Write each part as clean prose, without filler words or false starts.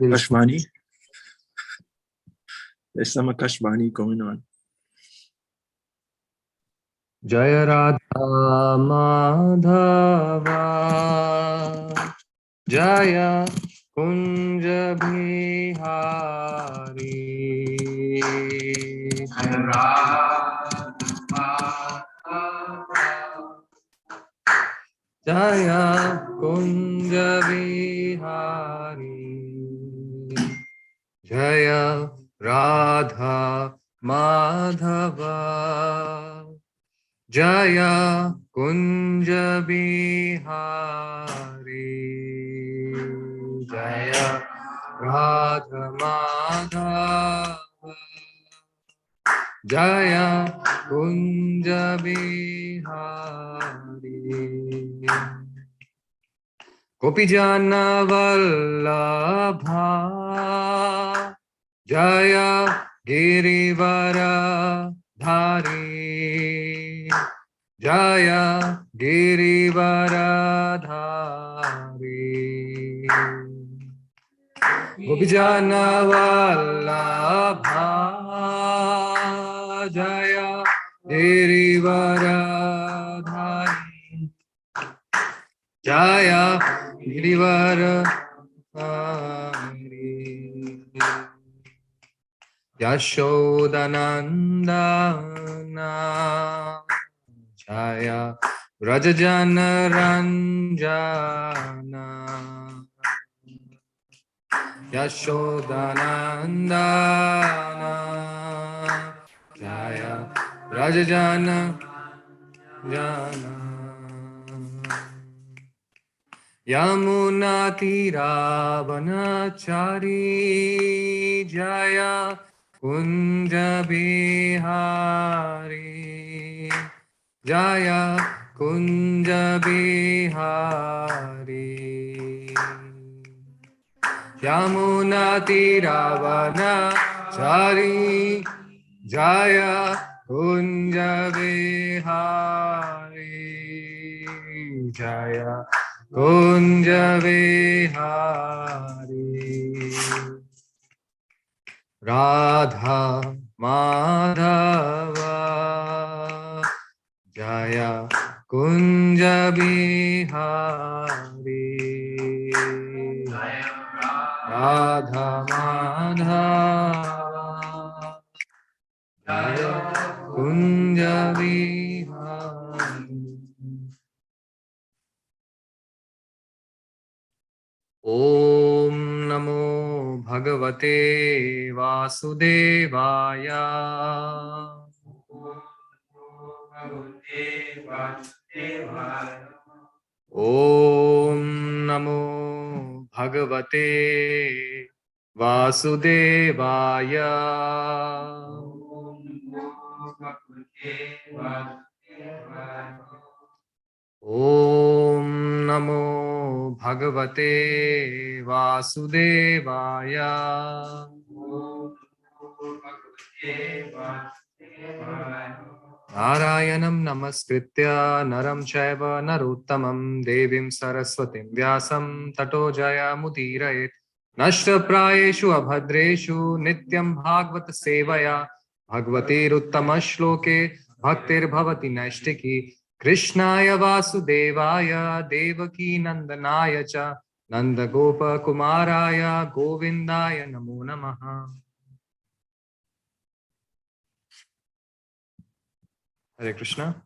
Kashmani. There's some Kashmani going on. Jaya Radha Madhava Jaya Kunja Bihari Jaya Radha Madhava Jaya Kunja Bihari Jaya Radha Madhava Jaya Kunja Bihari Jaya Radha Madhava Jaya Kunja Bihari Gopijana Vallabha Jaya Girivara Dhari Jaya Girivaradhari Gopijana Vallabha Jaya Girivaradhari Jaya Girivaradhari Yashodanandana Jaya Rajajana Ranjana Yashodanandana Jaya Rajajana Jana Yamuna Tiravanachari Jaya Kunja Bihari Jaya Kunja Bihari Yamuna Tiravanachari Jaya Kunja Bihari Jaya Kunja Vihari Radha Madhava Jaya Kunja Vihari Radha Madhava Jaya Kunja Vihari Om Namo Bhagavate Vasudevaya Om Namo Bhagavate Vasudevaya Om Namo Bhagavate Vasudevaya Narayanam Namaskritya Naram Chaiva Narottamam Devim Saraswatim Vyasam Tato Jaya Mudirayet Nashta Prayeshu Abhadreshu Nityam Bhagavata Sevaya Bhagavatir Uttama Shloke Bhaktir Bhavati Naishtiki Krishnaya Vasudevaya Devaki Nandanaya Cha Nanda Gopa Kumaraya Govindaya Namo Namaha Hare Krishna.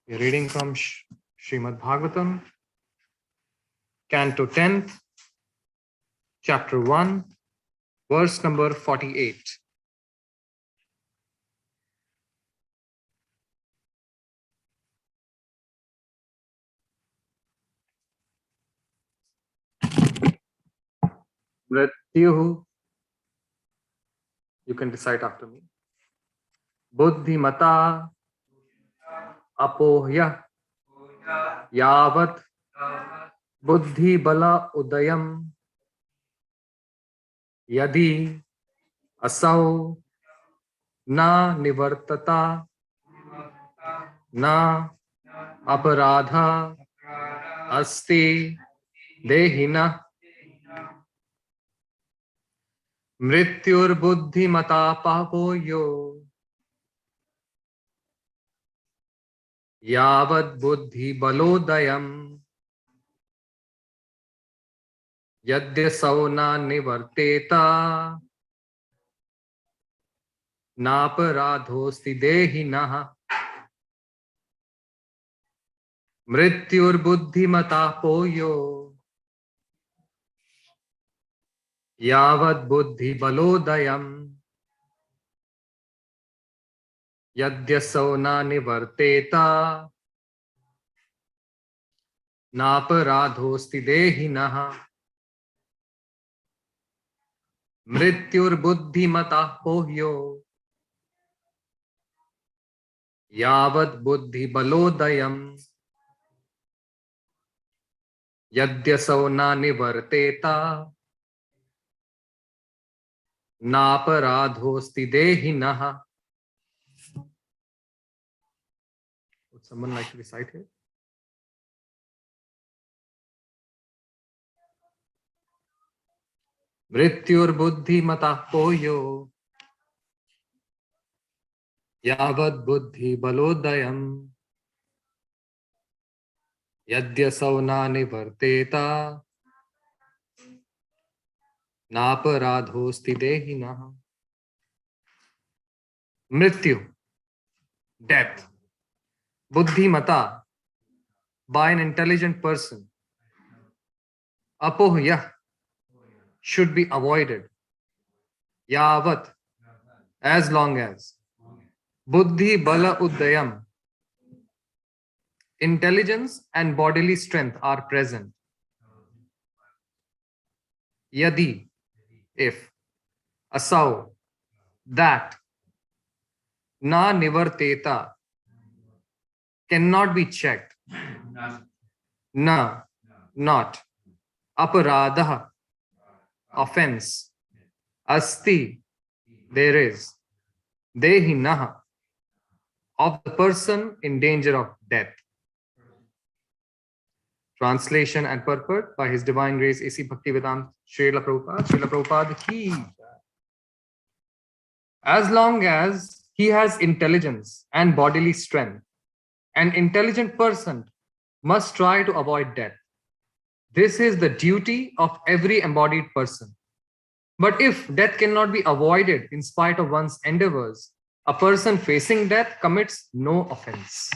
We are reading from Srimad Bhagavatam, Canto 10th, Chapter 1, verse number 48. Mrityuhu, you can recite after me. Buddhimata apohya yavat buddhi bala udayam yadi asau na nivartata na aparadha asti dehina मृत्युर्बुद्धिमता पापोयो यावद् बुद्धि बलोदयम् यद्यसौ न निवर्तेत नापराधोऽस्ति देहिनः। मृत्युर्बुद्धिमता पोयो यावद् बुद्धि बलोदयम् यद्यसौ न निवर्तेत नापराधोऽस्ति देहिनः। मृत्युर्बुद्धिमता पोह्यो यावद् बुद्धि बलोदयम् यद्यसौ न निवर्तेत नापराधोऽस्ति देहिनः। Would someone like to recite here? मृत्युर्बुद्धिमता पोयो यावद् बुद्धि बलोदयम् यद्यसौ न निवर्तेत नापराधोऽस्ति देहिनः। मृत्यु, death, buddhimata, by an intelligent person, apohya, should be avoided, yavat, as long as, buddhi bala uddayam, intelligence and bodily strength are present, yadi, if, asau, that, na nivarteta, cannot be checked, na, not, aparadha, offense, asti, there is, dehinaha, of the person in danger of death. Translation and purport by His Divine Grace A.C. Bhaktivedanta Srila Prabhupada. Srila Prabhupada ki. As long as he has intelligence and bodily strength, an intelligent person must try to avoid death. This is the duty of every embodied person. But if death cannot be avoided in spite of one's endeavors, a person facing death commits no offense.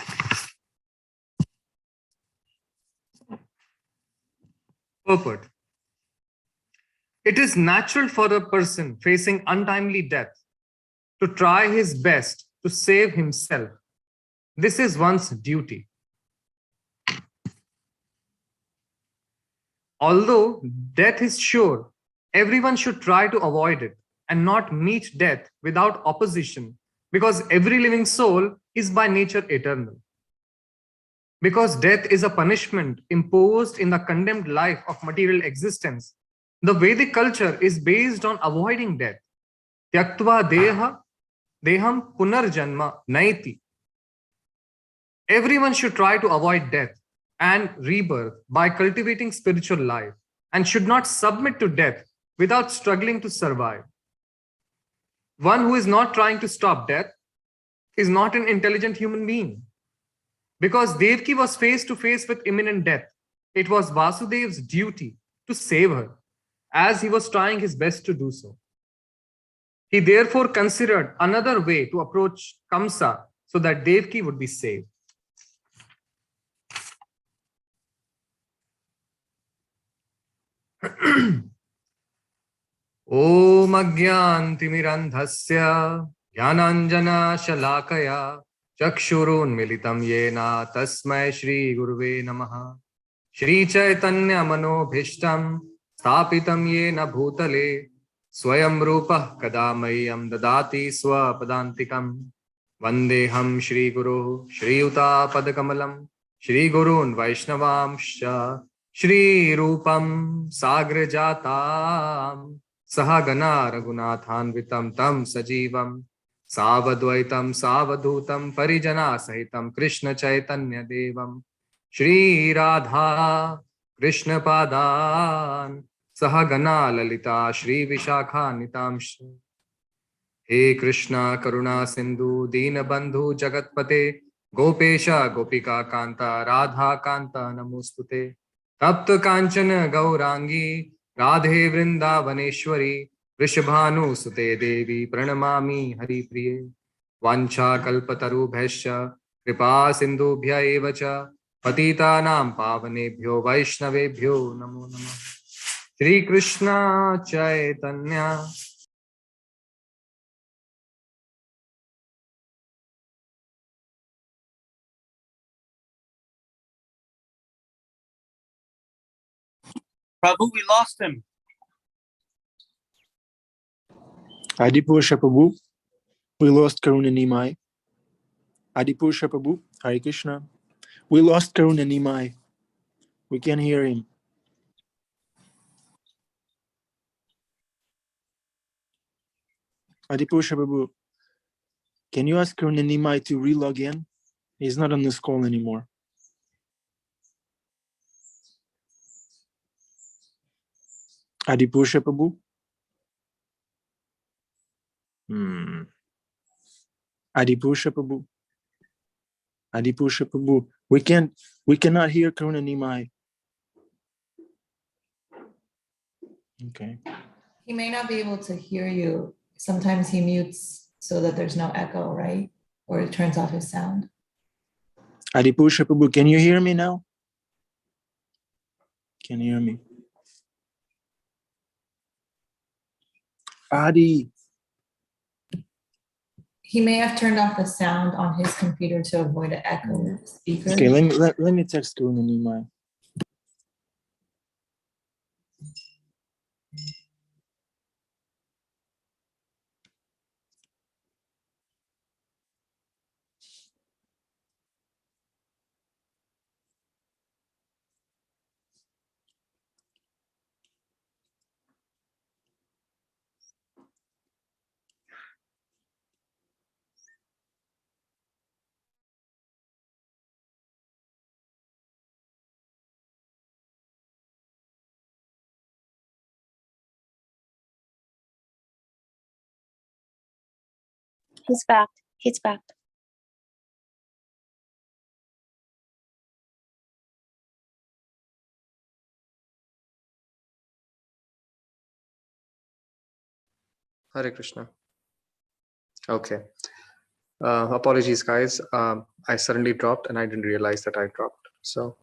Purport. It is natural for a person facing untimely death to try his best to save himself. This is one's duty. Although death is sure, everyone should try to avoid it and not meet death without opposition, because every living soul is by nature eternal. Because death is a punishment imposed in the condemned life of material existence, the Vedic culture is based on avoiding death. Tyaktva deham punarjanma naiti. Everyone should try to avoid death and rebirth by cultivating spiritual life, and should not submit to death without struggling to survive. One who is not trying to stop death is not an intelligent human being. Because Devaki was face to face with imminent death, it was Vasudev's duty to save her, as he was trying his best to do so. He therefore considered another way to approach Kamsa so that Devaki would be saved. Om Agyantimirandhasya Jnananjana Shalakaya Chakshurun Militam Yena Tasmai Shri Guruve Namaha. Shri Chaitanya Manobhishtam Sthapitam Yena Bhutale Swayam Rupa Kadamayam Dadati Swapadantikam Vandeham Shri Guru Shri Uta Padakamalam Shri Gurun Vaishnavamsha Shri Rupam Sagrajatam Sahagana Raghunathanvitam Tam Sajivam Savadvaitam Savadhutam Parijana Sahitam Krishna Chaitanya Devam Shri Radha Krishna Padan Sahagana Lalita Shri Vishakha Nitamsh. He Krishna Karuna Sindhu Deenabandhu Jagatpate Gopesha Gopika Kanta Radha Kanta Namostute Tapta Kanchana Gaurangi Radhe Vrindavaneshwari Vrishabhanu Sute Devi Pranamami Hari Priye Vancha Kalpatarubhesha Kripa Sindhubhya Evacha Patitanam Pavanebhyo Vaishnavebhyo Namo Namah. Shri Krishna Chaitanya Prabhu, we lost him. Adipurusha Prabhu, we lost Karuna Nimai. Adipurusha Prabhu, Hare Krishna. We lost Karuna Nimai. We can't hear him. Adipurusha Prabhu, can you ask Karuna Nimai to relog in? He's not on this call anymore. Adipurusha Prabhu? Adipurusha Prabhu? Adipurusha Prabhu, we cannot hear Karuna Nimai. Okay. He may not be able to hear you. Sometimes he mutes so that there's no echo, right? Or it turns off his sound. Adipurusha Prabhu, can you hear me now? Can you hear me? Adi. He may have turned off the sound on his computer to avoid an echo with the speaker. Okay, let me text Karuna Nimai. He's back. He's back. Hare Krishna. Okay. Apologies, guys. I suddenly dropped and I didn't realize that I dropped. So,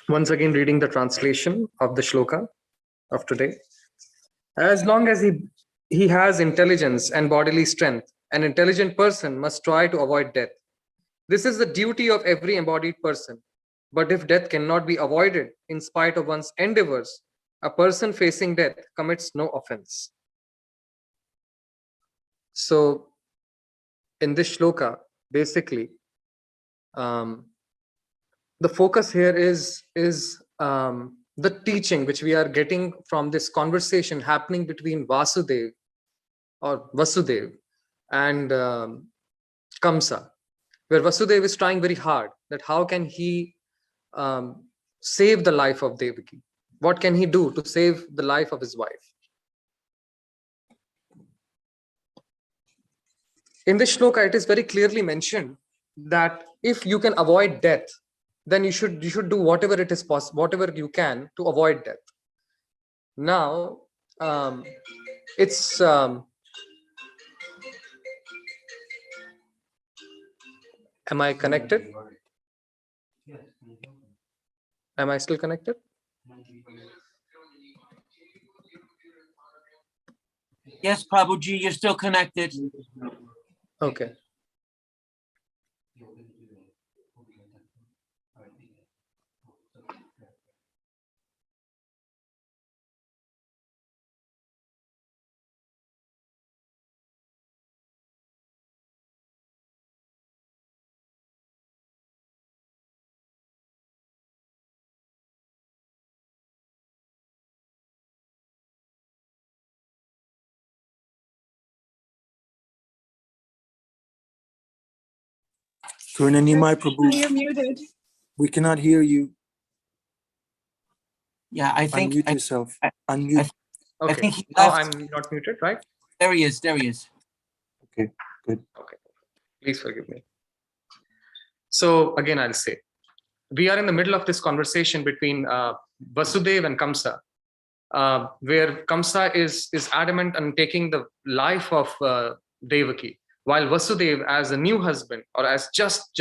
once again, reading the translation of the shloka of today. As long as he has intelligence and bodily strength, an intelligent person must try to avoid death. This is the duty of every embodied person. But if death cannot be avoided in spite of one's endeavors, a person facing death commits no offense. So, in this shloka, basically, the focus here is the teaching which we are getting from this conversation happening between Vasudev and Kamsa, where Vasudev is trying very hard that how can he save the life of Devaki? What can he do to save the life of his wife? In this shloka, it is very clearly mentioned that if you can avoid death, then you should do whatever it is possible, whatever you can to avoid death. Now, it's am I connected? Am I still connected? Yes, Prabhuji, you're still connected. Okay. Karuna Nimai Prabhu, You're muted. we cannot hear you. Yeah, I think Unmute yourself. I- Unmute. I Okay, think he now left. I'm not muted, right? There he is. There he is. Okay, good. Okay, please forgive me. So again, I'll say, we are in the middle of this conversation between Vasudev and Kamsa, where Kamsa is adamant on taking the life of Devaki, while Vasudev, as a new husband, or as just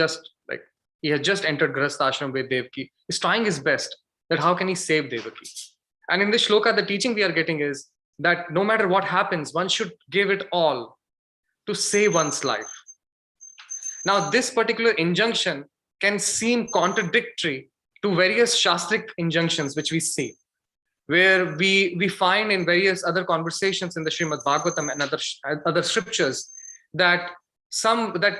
like he has just entered Grihastha Ashram with Devaki, is trying his best that how can he save Devaki. And in this shloka, the teaching we are getting is that no matter what happens, one should give it all to save one's life. Now, this particular injunction can seem contradictory to various Shastric injunctions which we see, where we find in various other conversations in the Srimad Bhagavatam and other scriptures that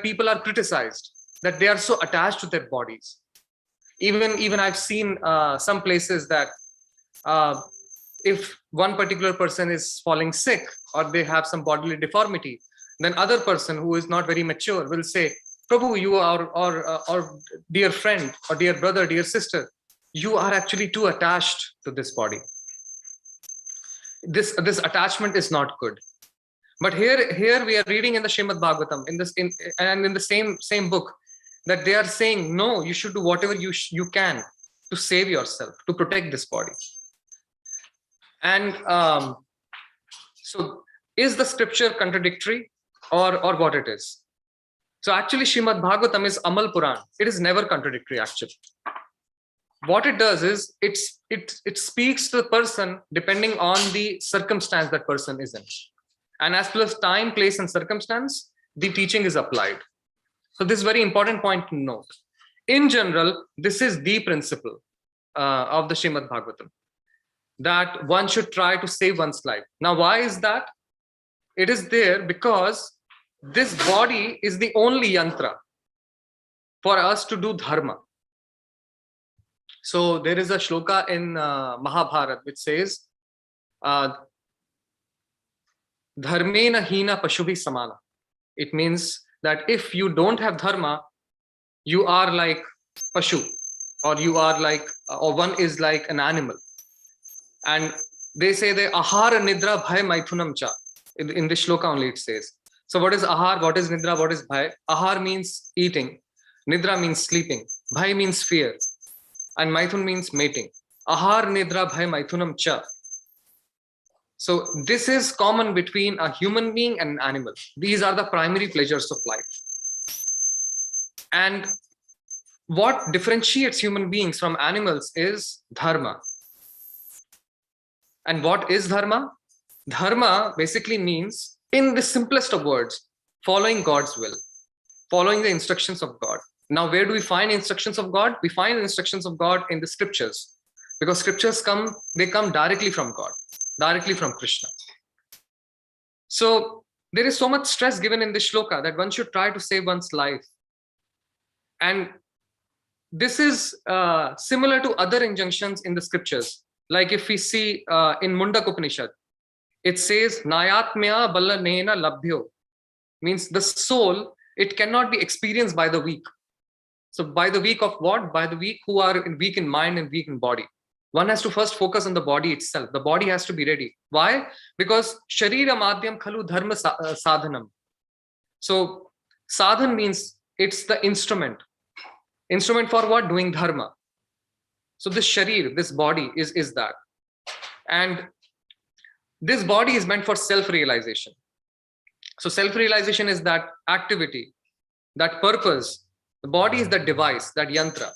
people are criticized, that they are so attached to their bodies. Even I've seen some places that if one particular person is falling sick or they have some bodily deformity, then other person who is not very mature will say, Prabhu, you are, or dear friend, or dear brother, dear sister, you are actually too attached to this body. This attachment is not good. But here we are reading in the Srimad Bhagavatam, in the same book, that they are saying, no, you should do whatever you can to save yourself, to protect this body. And so is the scripture contradictory or what it is? So actually Srimad Bhagavatam is Amal Puran. It is never contradictory actually. What it does is it speaks to the person depending on the circumstance that person is in. And as well as time, place, and circumstance, the teaching is applied. So this is very important point to note. In general, this is the principle of the Srimad Bhagavatam, that one should try to save one's life. Now, why is that? It is there because this body is the only yantra for us to do dharma. So there is a shloka in Mahabharata which says, Dharmena hina pashubhi samana. It means that if you don't have dharma, you are like pashu, or you are like, or one is like an animal. And they say the ahara nidra bhai maithunam cha. In this shloka only it says. So what is ahar, what is nidra, what is bhai? Ahar means eating, nidra means sleeping, bhai means fear, and maithun means mating. Ahar nidra bhai maithunam cha. So this is common between a human being and an animal. These are the primary pleasures of life. And what differentiates human beings from animals is dharma. And what is dharma? Dharma basically means, in the simplest of words, following God's will, following the instructions of God. Now, where do we find instructions of God? We find instructions of God in the scriptures, because scriptures come directly from God, directly from Krishna. So there is so much stress given in this shloka that one should try to save one's life. And this is similar to other injunctions in the scriptures. Like if we see in Mundak Upanishad, it says, Nayatmya balanena labhyo, means the soul, it cannot be experienced by the weak. So by the weak of what? By the weak who are weak in mind and weak in body. One has to first focus on the body itself. The body has to be ready. Why? Because sharira madhyam khalu dharma sadhanam. So sadhan means it's the instrument. Instrument for what? Doing dharma. So this sharir, this body is that. And this body is meant for self-realization. So self-realization is that activity, that purpose. The body is that device, that yantra.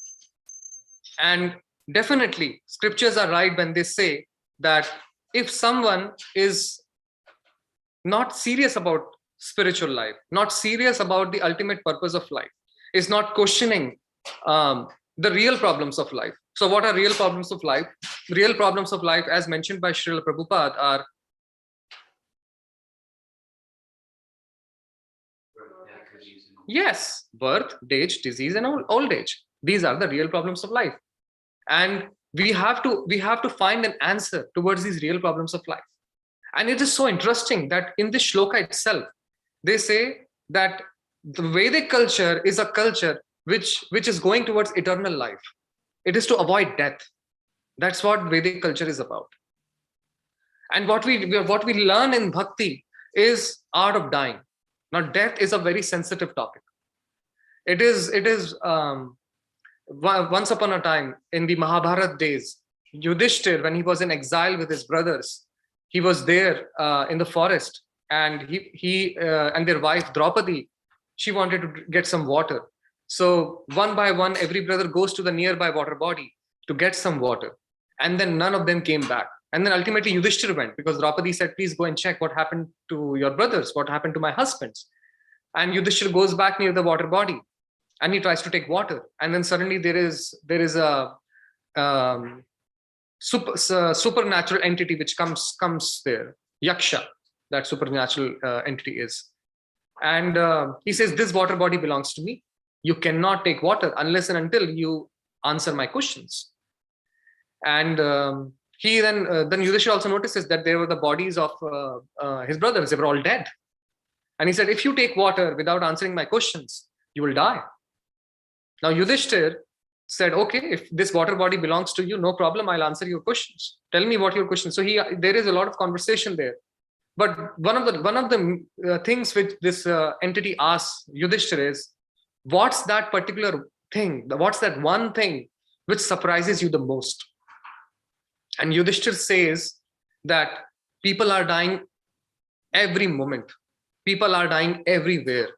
And definitely, scriptures are right when they say that if someone is not serious about spiritual life, not serious about the ultimate purpose of life, is not questioning the real problems of life. So what are real problems of life? Real problems of life, as mentioned by Srila Prabhupada, are yes, birth, age, disease, and old age. These are the real problems of life. And we have to find an answer towards these real problems of life. And it is so interesting that in this shloka itself, they say that the Vedic culture is a culture which is going towards eternal life. It is to avoid death. That's what Vedic culture is about. And what we learn in bhakti is art of dying. Now, death is a very sensitive topic. It is once upon a time in the Mahabharata days, Yudhishthir, when he was in exile with his brothers, he was there in the forest, and he and their wife Draupadi, she wanted to get some water. So one by one, every brother goes to the nearby water body to get some water, and then none of them came back. And then ultimately Yudhishthir went, because Draupadi said, please go and check what happened to your brothers, what happened to my husbands. And Yudhishthir goes back near the water body, and he tries to take water, and then suddenly there is a supernatural entity which comes there, Yaksha, that supernatural entity is. And he says, this water body belongs to me. You cannot take water unless and until you answer my questions. And he then Yudhishthira also notices that there were the bodies of his brothers. They were all dead. And he said, if you take water without answering my questions, you will die. Now Yudhishthira said, okay, if this water body belongs to you, no problem, I'll answer your questions. Tell me what your questions. So there is a lot of conversation there. But one of the things which this entity asks Yudhishthira is, what's that particular thing? What's that one thing which surprises you the most? And Yudhishthira says that people are dying every moment. People are dying everywhere.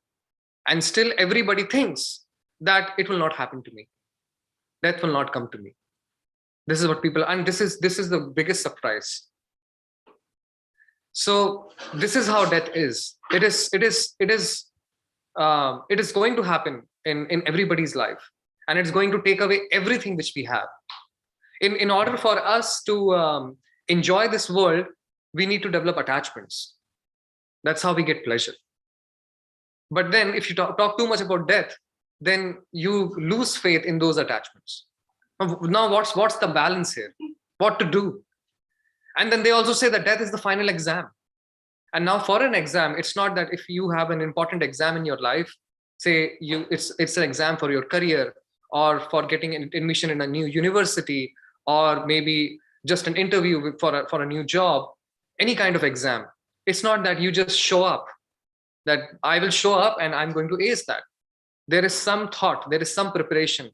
And still everybody thinks that it will not happen to me. Death will not come to me. This is what people, and this is the biggest surprise. So this is how death is. It is going to happen in everybody's life, and it's going to take away everything which we have. In order for us to enjoy this world, we need to develop attachments. That's how we get pleasure. But then if you talk too much about death, then you lose faith in those attachments. Now what's the balance here? What to do? And then they also say that death is the final exam. And now for an exam, it's not that if you have an important exam in your life, say it's an exam for your career, or for getting an admission in a new university, or maybe just an interview for a new job, any kind of exam. It's not that you just show up, that I will show up and I'm going to ace that. There is some thought, there is some preparation,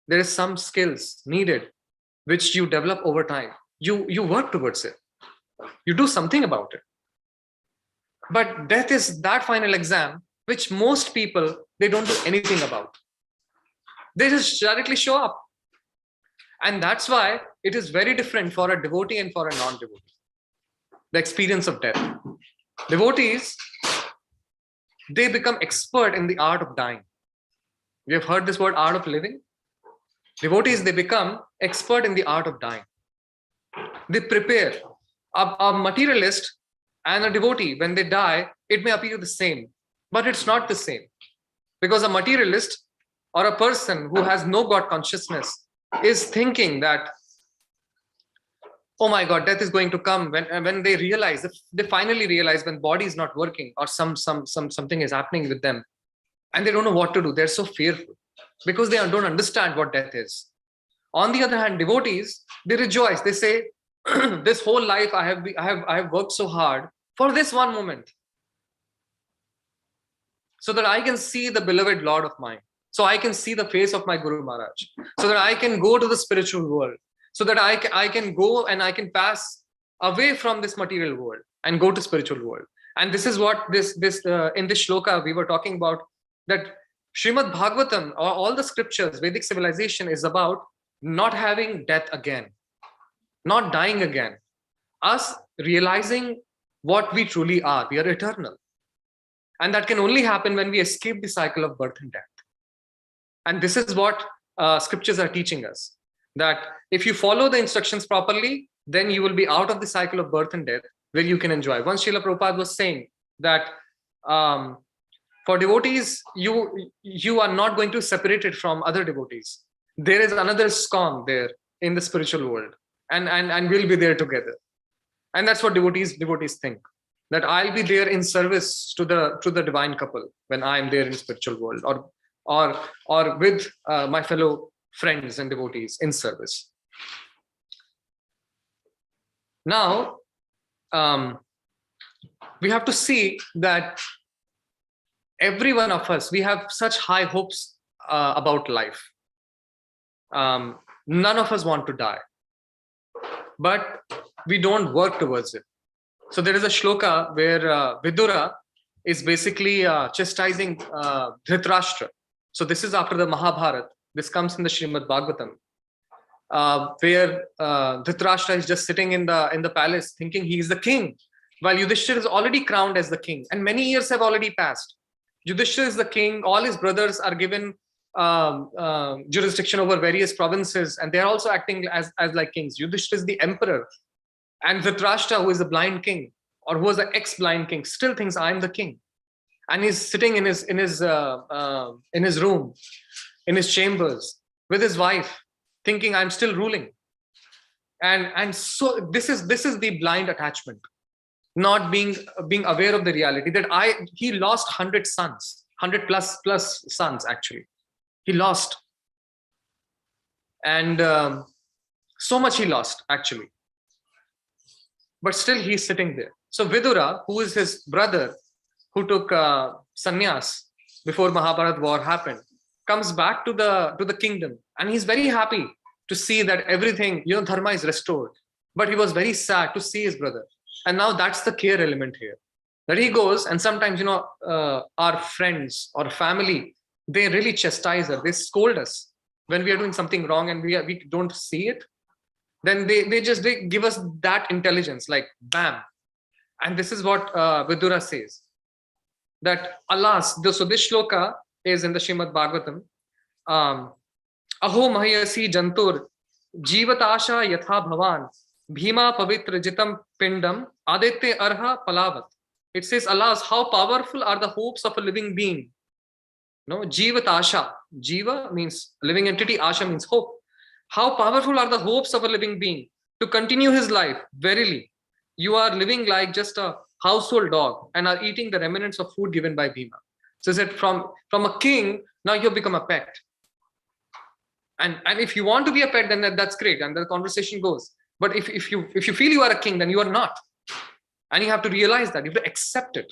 there is some skills needed, which you develop over time. You work towards it. You do something about it. But death is that final exam, which most people, they don't do anything about. They just directly show up. And that's why it is very different for a devotee and for a non-devotee. The experience of death. Devotees, they become expert in the art of dying. You have heard this word, art of living? Devotees, they become expert in the art of dying. They prepare. A materialist and a devotee, when they die, it may appear the same, but it's not the same. Because a materialist or a person who has no God consciousness is thinking that, oh my God, death is going to come. When they realize, they finally realize when body is not working, or something is happening with them, and they don't know what to do. They're so fearful because they don't understand what death is. On the other hand, devotees, they rejoice. They say, this whole life I have worked so hard for this one moment, so that I can see the beloved Lord of mine, so I can see the face of my Guru Maharaj, so that I can go to the spiritual world, so that I can go and I can pass away from this material world and go to spiritual world. And this is what this in this shloka we were talking about, that Srimad Bhagavatam, or all the scriptures, Vedic civilization, is about not having death again, not dying again, us realizing what we truly are. We are eternal. And that can only happen when we escape the cycle of birth and death. And this is what scriptures are teaching us, that if you follow the instructions properly, then you will be out of the cycle of birth and death, where you can enjoy. Once Srila Prabhupada was saying that for devotees, you are not going to separate it from other devotees. There is another ISKCON there in the spiritual world, and we'll be there together. And that's what devotees think, that I'll be there in service to the divine couple when I'm there in spiritual world, or with my fellow friends and devotees in service. Now, we have to see that every one of us, we have such high hopes about life. None of us want to die, but we don't work towards it. So there is a shloka where Vidura is basically chastising Dhritarashtra. So this is after the Mahabharata. This comes in the Srimad Bhagavatam, where Dhritarashtra is just sitting in the palace thinking he is the king, while Yudhishthira is already crowned as the king, and many years have already passed. Yudhishthira is the king. All his brothers are given jurisdiction over various provinces, and they are also acting as like kings. Yudhishthira is the emperor, and Dhritarashtra, who is a blind king or who was an ex-blind king, still thinks I am the king, and he's sitting in his room, in his chambers with his wife, thinking I'm still ruling. And so this is the blind attachment, not being aware of the reality that he lost 100 sons, 100 plus sons actually. He lost, and so much he lost actually. But still he's sitting there. So Vidura, who is his brother, who took sannyas before Mahabharata war happened, comes back to the kingdom, and he's very happy to see that everything, dharma is restored. But he was very sad to see his brother. And now that's the care element here. That he goes, and sometimes, our friends or family, they really chastise us, they scold us when we are doing something wrong and we don't see it. Then they give us that intelligence, like bam. And this is what Vidura says, that alas, so this shloka is in the Srimad Bhagavatam. Aho mahayasi jantur jivatasha yatha bhavan bhima pavitra jitam pindam aditya arha palavat. It says, alas, how powerful are the hopes of a living being. No, jivatasha. Jiva means living entity, asha means hope. How powerful are the hopes of a living being to continue his life. Verily, you are living like just a household dog and are eating the remnants of food given by Bhima. So that from a king, now you have become a pet. And if you want to be a pet, then that's great, and the conversation goes. But if you feel you are a king, then you are not. And you have to realize that, you have to accept it.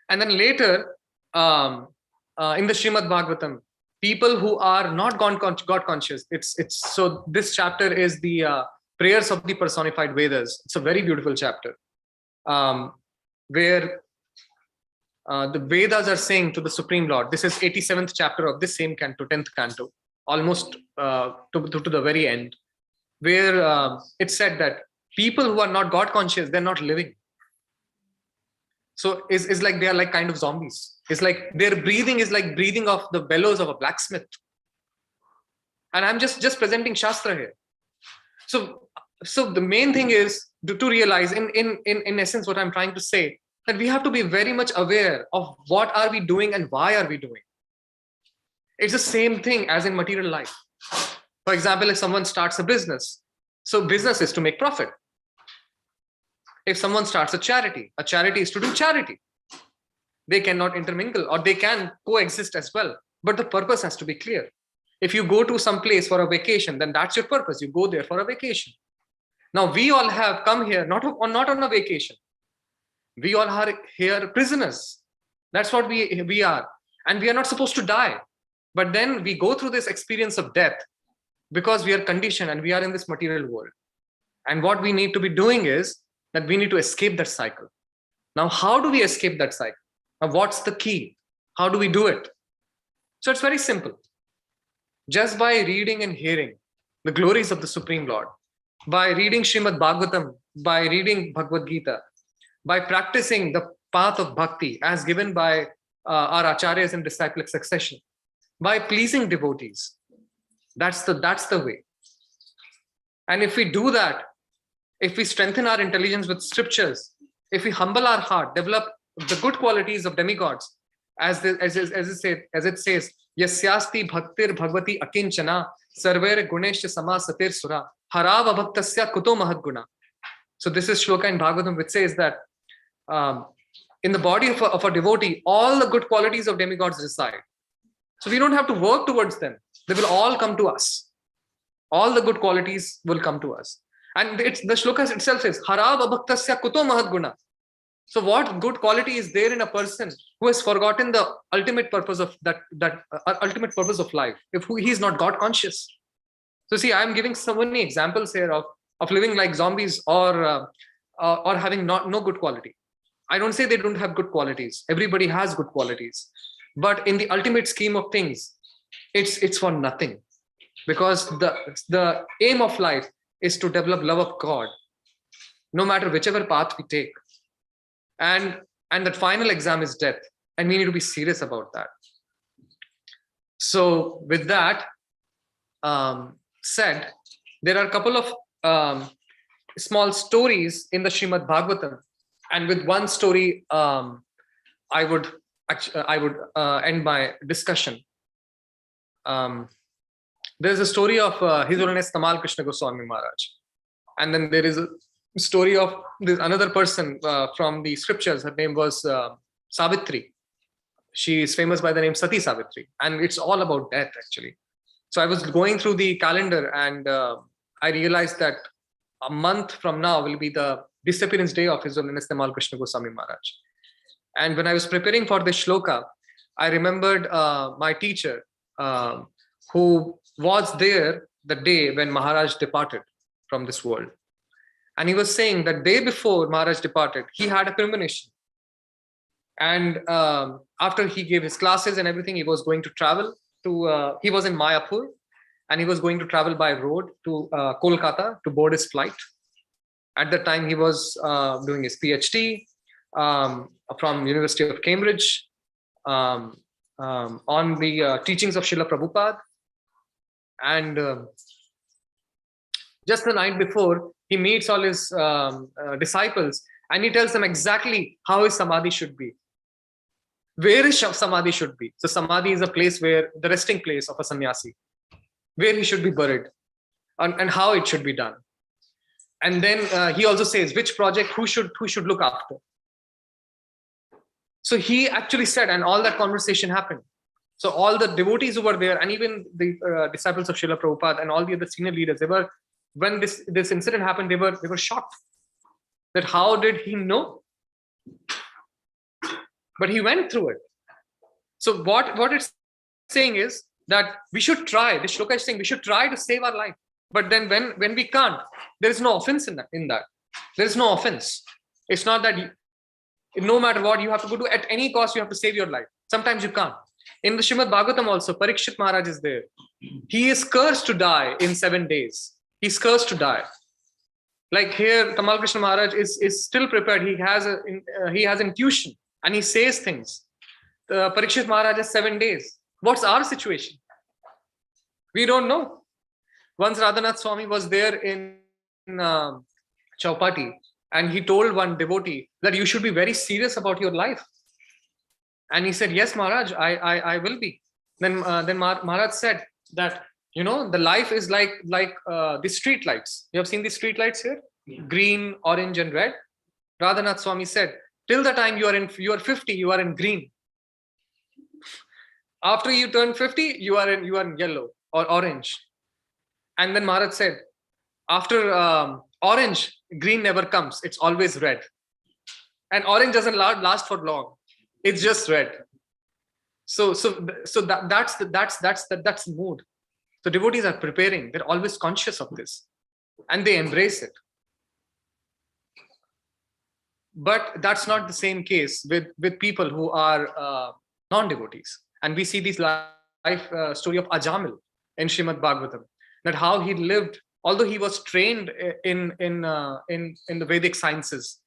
And then later, in the Srimad Bhagavatam, people who are not God conscious, it's so this chapter is the prayers of the personified Vedas. It's a very beautiful chapter, where the Vedas are saying to the Supreme Lord. This is 87th chapter of this same canto, 10th canto, almost to the very end, where it's said that people who are not God conscious, they're not living. So it's like they are like kind of zombies. It's like their breathing is like breathing of the bellows of a blacksmith. And I'm just presenting Shastra here. So the main thing is to realize, in essence, what I'm trying to say, that we have to be very much aware of what are we doing and why are we doing. It's the same thing as in material life. For example, if someone starts a business, so business is to make profit. If someone starts a charity is to do charity. They cannot intermingle, or they can coexist as well. But the purpose has to be clear. If you go to some place for a vacation, then that's your purpose. You go there for a vacation. Now, we all have come here not on a vacation. We all are here prisoners. That's what we are. And we are not supposed to die. But then we go through this experience of death because we are conditioned and we are in this material world. And what we need to be doing is that we need to escape that cycle. Now, how do we escape that cycle? Now, what's the key? How do we do it? So it's very simple. Just by reading and hearing the glories of the Supreme Lord, by reading Srimad Bhagavatam, by reading Bhagavad Gita, by practicing the path of bhakti as given by our acharyas in disciplic succession, by pleasing devotees, that's the way. And if we do that, if we strengthen our intelligence with scriptures, if we humble our heart, develop the good qualities of demigods, as it says, yasyasti bhaktir bhagavati akinchana sarver gunesha samasatir sura harava bhaktasya kuto mahadguna. So this is shloka in Bhagavatam which says that in the body of a devotee, all the good qualities of demigods reside. So we don't have to work towards them. They will all come to us. All the good qualities will come to us. And the shloka itself says, Harab abhaktasya kuto mahadguna. So what good quality is there in a person who has forgotten the ultimate purpose of ultimate purpose of life, if he is not God conscious? So see, I'm giving so many examples here of living like zombies or having no good quality. I don't say they don't have good qualities. Everybody has good qualities, but in the ultimate scheme of things, it's for nothing, because the aim of life is to develop love of God, no matter whichever path we take. And that final exam is death, and we need to be serious about that. So with that said, there are a couple of small stories in the Srimad Bhagavatam, and with one story I would end my discussion. There's a story of His Holiness Tamal Krishna Goswami Maharaj, and then there is a story of this another person from the scriptures. Her name was Savitri. She is famous by the name Sati Savitri, and it's all about death actually. So I was going through the calendar, and I realized that a month from now will be the disappearance day of His Holiness Tamal Krishna Goswami Maharaj. And when I was preparing for this shloka, I remembered my teacher who was there the day when Maharaj departed from this world. And he was saying that day before Maharaj departed, he had a premonition. And after he gave his classes and everything, he was going to travel to, he was in Mayapur, and he was going to travel by road to Kolkata to board his flight. At that time, he was doing his PhD from University of Cambridge on the teachings of Srila Prabhupada. And just the night before, he meets all his disciples, and he tells them exactly how his samadhi should be, where his samadhi should be. So samadhi is a place where the resting place of a sannyasi, where he should be buried, and how it should be done. And then he also says which project who should look after. So he actually said, and all that conversation happened. So all the devotees who were there, and even the disciples of Srila Prabhupada and all the other senior leaders, they were, when this incident happened, they were shocked that how did he know? But he went through it. So what it's saying is that we should try. The shloka is saying we should try to save our life. But then when we can't, there is no offense in that. There is no offense. It's not that no matter what you have to go to, at any cost you have to save your life. Sometimes you can't. In the Srimad Bhagavatam also, Parikshit Maharaj is there. He is cursed to die in 7 days. He's cursed to die. Like here, Tamal Krishna Maharaj is still prepared. He has intuition, and he says things. Parikshit Maharaj has 7 days. What's our situation? We don't know. Once Radhanath Swami was there in Chaupati, and he told one devotee that you should be very serious about your life. And he said, yes, Maharaj, I will be. Then Maharaj said that, the life is like the street lights. You have seen the street lights here? Yeah. Green, orange, and red. Radhanath Swami said, till the time you are 50, you are in green. After you turn 50, you are in yellow or orange. And then Maharaj said, after orange, green never comes. It's always red. And orange doesn't last for long. It's just red. So that's the mood. So devotees are preparing. They're always conscious of this, and they embrace it. But that's not the same case with people who are non-devotees. And we see this life story of Ajamil in Srimad Bhagavatam, that how he lived, although he was trained in the Vedic sciences,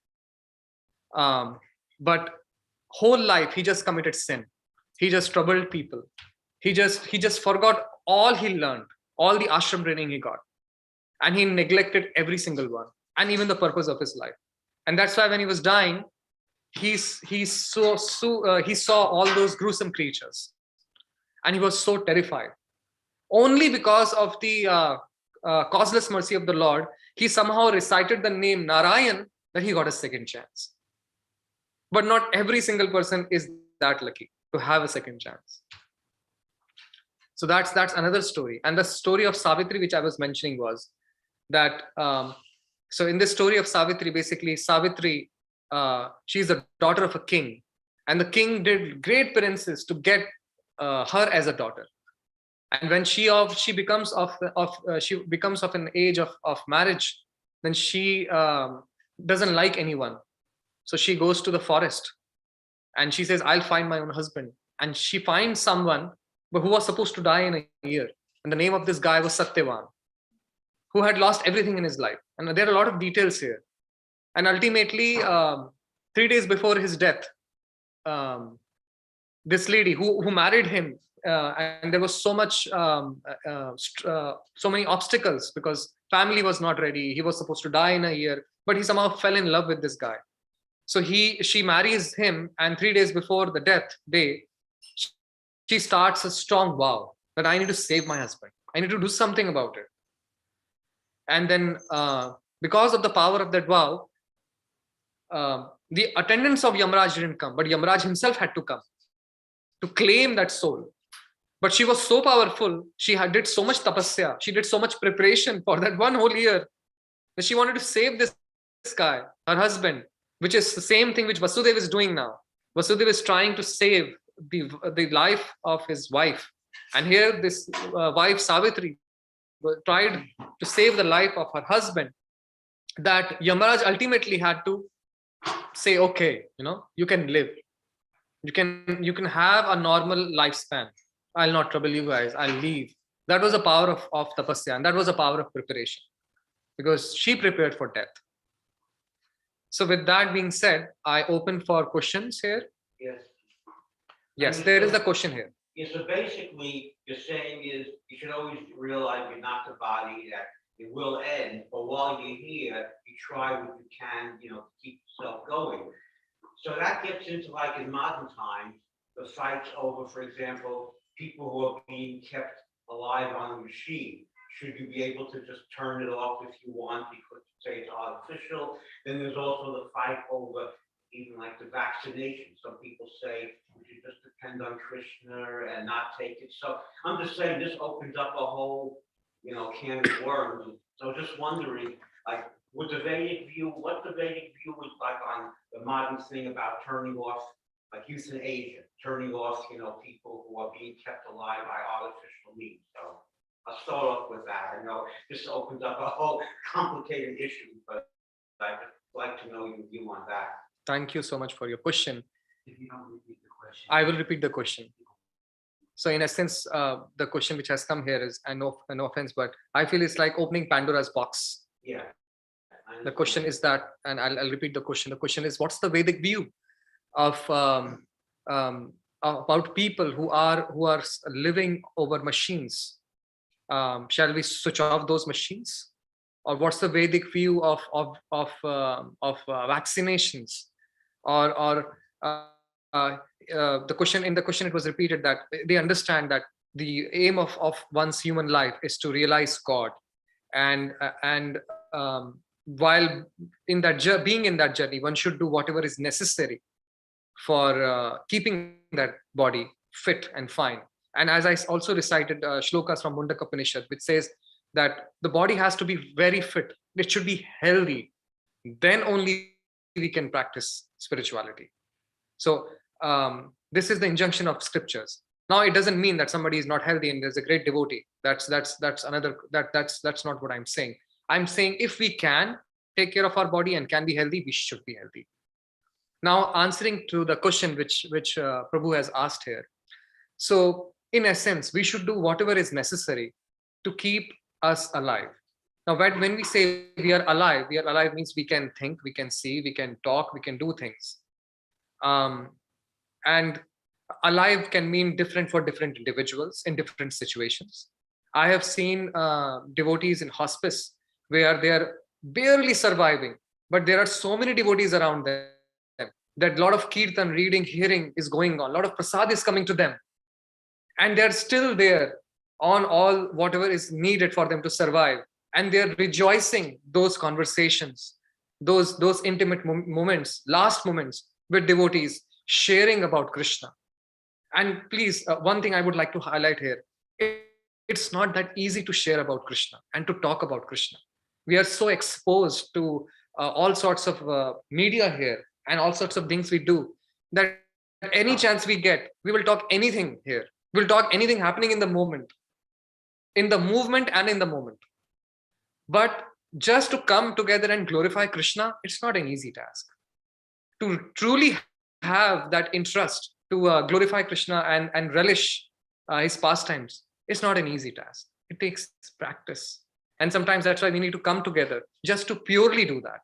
but whole life he just committed sin. He just troubled people. He just forgot all he learned, all the ashram training he got, and he neglected every single one, and even the purpose of his life. And that's why when he was dying, he saw all those gruesome creatures, and he was so terrified. Only because of the causeless mercy of the Lord, he somehow recited the name Narayan, that he got a second chance. But not every single person is that lucky to have a second chance. So that's another story. And the story of Savitri, which I was mentioning, was that So in this story of Savitri, basically Savitri, she's the daughter of a king, and the king did great penances to get her as a daughter. And when she becomes of an age of marriage, then she doesn't like anyone. So she goes to the forest and she says, I'll find my own husband. And she finds someone who was supposed to die in a year. And the name of this guy was Satyavan, who had lost everything in his life. And there are a lot of details here. And ultimately, 3 days before his death, this lady who married him, and there was so many obstacles because family was not ready. He was supposed to die in a year, but he somehow fell in love with this guy. So she marries him, and 3 days before the death day, she starts a strong vow that I need to save my husband. I need to do something about it. And then because of the power of that vow, the attendants of Yamraj didn't come, but Yamraj himself had to come to claim that soul. But she was so powerful, she did so much tapasya, she did so much preparation for that one whole year, that she wanted to save this guy, her husband, which is the same thing which Vasudeva is doing now. Vasudeva is trying to save the life of his wife. And here this wife Savitri tried to save the life of her husband, that Yamaraj ultimately had to say, okay, you can live. You can have a normal lifespan. I'll not trouble you guys. I'll leave. That was the power of tapasya, and that was the power of preparation, because she prepared for death. So with that being said, I open for questions here. Yes. Yes, there is a question here. Yeah, so basically, you're saying is you should always realize you're not the body, that it will end, but while you're here, you try what you can, to keep yourself going. So that gets into, like, in modern times, the fights over, for example, people who are being kept alive on a machine. Should you be able to just turn it off if you want, because say it's artificial? Then there's also the fight over even like the vaccination. Some people say we should just depend on Krishna and not take it. So I'm just saying this opens up a whole, can of worms. So just wondering, like, with the Vedic view, what the Vedic view is like on the modern thing about turning off, like euthanasia, turning off, people who are being kept alive by artificial means. So I'll start off with that. I know this opens up a whole complicated issue, but I'd like to know your view on that. Thank you so much for your question. If you don't repeat the question. I will repeat the question. So in essence, the question which has come here is, and no offense, but I feel it's like opening Pandora's box. Yeah. The question is that, and I'll repeat the question. The question is, what's the Vedic view of about people who are living over machines? Shall we switch off those machines, or what's the Vedic view of vaccinations, or the question it was repeated that they understand that the aim of one's human life is to realize God, and while being in that journey, one should do whatever is necessary for keeping that body fit and fine. And as I also recited shlokas from Mundaka Upanishad, which says that the body has to be very fit. It should be healthy. Then only we can practice spirituality. So this is the injunction of scriptures. Now, it doesn't mean that somebody is not healthy and there's a great devotee. That's not what I'm saying. I'm saying if we can take care of our body and can be healthy, we should be healthy. Now, answering to the question which Prabhu has asked here. So in essence, we should do whatever is necessary to keep us alive. Now, when we say we are alive means we can think, we can see, we can talk, we can do things. And alive can mean different for different individuals in different situations. I have seen devotees in hospice where they are barely surviving, but there are so many devotees around them that a lot of kirtan, reading, hearing is going on. A lot of prasad is coming to them. And they're still there on all whatever is needed for them to survive. And they're rejoicing those conversations, those intimate moments, last moments with devotees, sharing about Krishna. And please, one thing I would like to highlight here, it's not that easy to share about Krishna and to talk about Krishna. we are so exposed to all sorts of media here and all sorts of things we do, that any chance we get, we will talk anything here. We'll talk anything happening in the moment, in the movement and in the moment. But just to come together and glorify Krishna, it's not an easy task. To truly have that interest to glorify Krishna and relish his pastimes, it's not an easy task. It takes practice. And sometimes that's why we need to come together just to purely do that.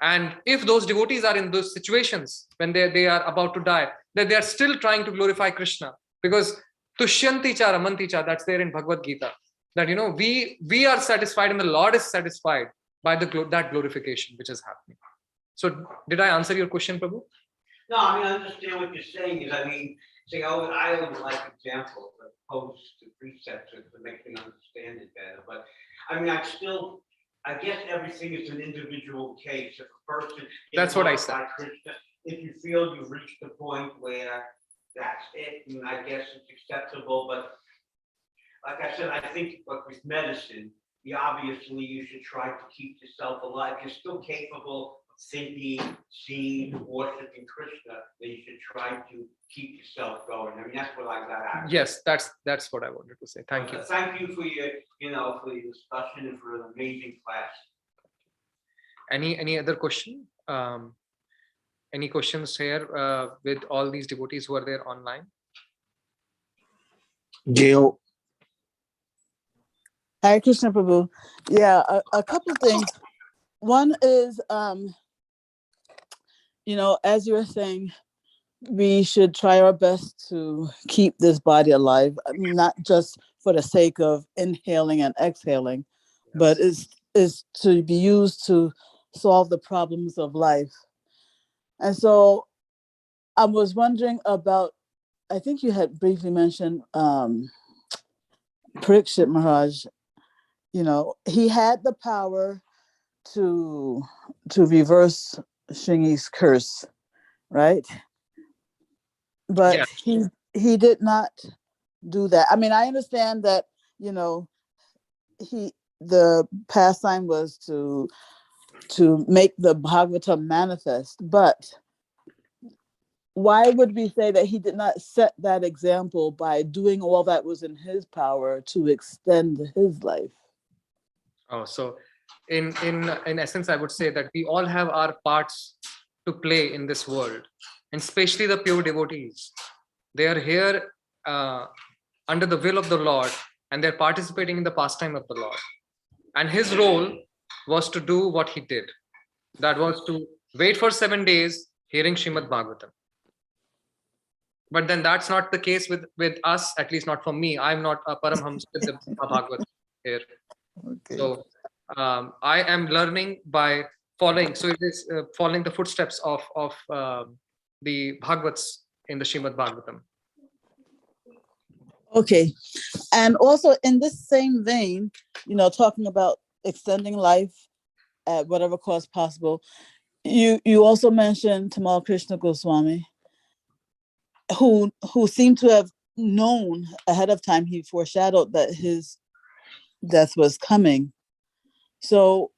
And if those devotees are in those situations when they are about to die, that they are still trying to glorify Krishna, because Tushyanti cha ramanti cha, that's there in Bhagavad Gita, that we are satisfied and the Lord is satisfied by that glorification which is happening. So did I answer your question, Prabhu? No, I mean, I understand what you're saying is, I mean, see, I always like examples of opposed to precepts to make me understand it better. But I mean, I guess everything is an individual case. If a person, that's what I said. Krishna, if you feel you've reached the point where that's it, and I guess it's acceptable. But like I said, I think with medicine, obviously you should try to keep yourself alive. You're still capable of thinking, seeing, worshiping Krishna. Then you should try to keep yourself going. I mean, that's what I got out of it. Yes, that's what I wanted to say. Thank you. Thank you for your, for your discussion and for an amazing class. Any other question? Any questions here with all these devotees who are there online? Gail. Hare Krishna Prabhu. Yeah, a couple of things. One is, as you were saying, we should try our best to keep this body alive, not just for the sake of inhaling and exhaling, but is to be used to solve the problems of life. And so I was wondering about, I think you had briefly mentioned Parikshit Maharaj. He had the power to reverse Shringi's curse, right? But yeah. he did not do that. I mean, I understand that, the pastime was to make the Bhagavatam manifest, but why would we say that he did not set that example by doing all that was in his power to extend his life? Oh, so in essence, I would say that we all have our parts to play in this world, and especially the pure devotees. They are here under the will of the Lord, and they're participating in the pastime of the Lord. And his role was to do what he did. That was to wait for 7 days hearing Srimad Bhagavatam. But then that's not the case with us, at least not for me. I'm not a Paramhams with the Bhagavatam here. Okay. So I am learning by following. So it is following the footsteps of the Bhagavats in the Srimad Bhagavatam. Okay. And also in this same vein, talking about extending life at whatever cost possible, you also mentioned Tamal Krishna Goswami, who seemed to have known ahead of time. He foreshadowed that his death was coming. So,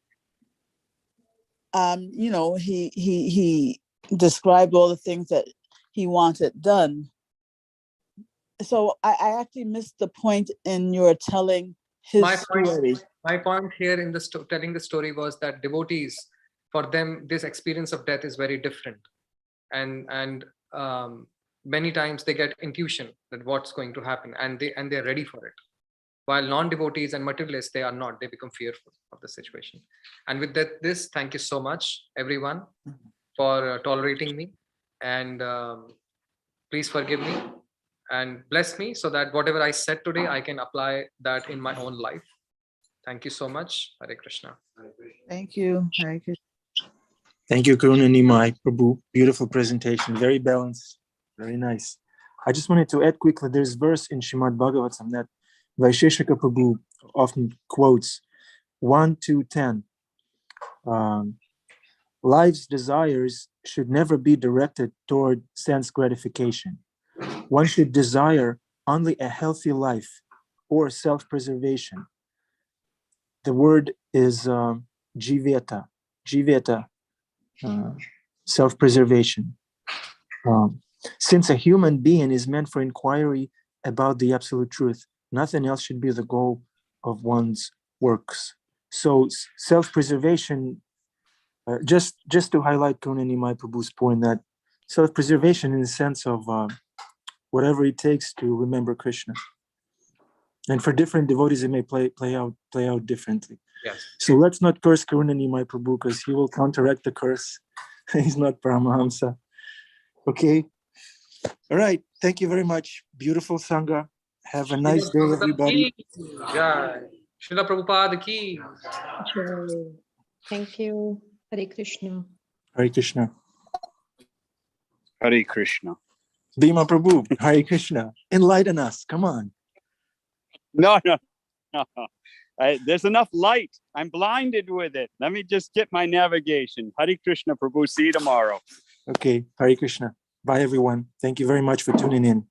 he described all the things that he wanted done. So I actually missed the point in your telling his story. My point here in telling the story was that devotees, for them, this experience of death is very different, and many times they get intuition that what's going to happen, and they're ready for it. While non-devotees and materialists, they are not. They become fearful of the situation. And with this, thank you so much, everyone, for tolerating me, and please forgive me and bless me so that whatever I said today, I can apply that in my own life. Thank you so much. Hare Krishna. Thank you. Hare Krishna. Thank you, Karuna Nimai, Prabhu. Beautiful presentation, very balanced, very nice. I just wanted to add quickly, there's a verse in Srimad Bhagavatam that Vaisheshika Prabhu often quotes, 1, 2, 10. Life's desires should never be directed toward sense gratification. One should desire only a healthy life or self-preservation. the word is jiveta, self-preservation. Since a human being is meant for inquiry about the absolute truth, nothing else should be the goal of one's works. So self-preservation, just to highlight Karuna Nimai Prabhu's point, that self-preservation in the sense of whatever it takes to remember Krishna. And for different devotees, it may play out differently. Yes. So let's not curse Karuna Nimai Prabhu, because he will counteract the curse. He's not Paramahamsa. Okay. All right. Thank you very much. Beautiful Sangha. Have a nice day, everybody. Jai. Srila Prabhupada ki. Thank you. Hare Krishna. Hare Krishna. Hare Krishna. Bhima Prabhu, Hare Krishna. Enlighten us. Come on. No. There's enough light. I'm blinded with it. Let me just get my navigation. Hare Krishna, Prabhu. See you tomorrow. Okay. Hare Krishna. Bye, everyone. Thank you very much for tuning in.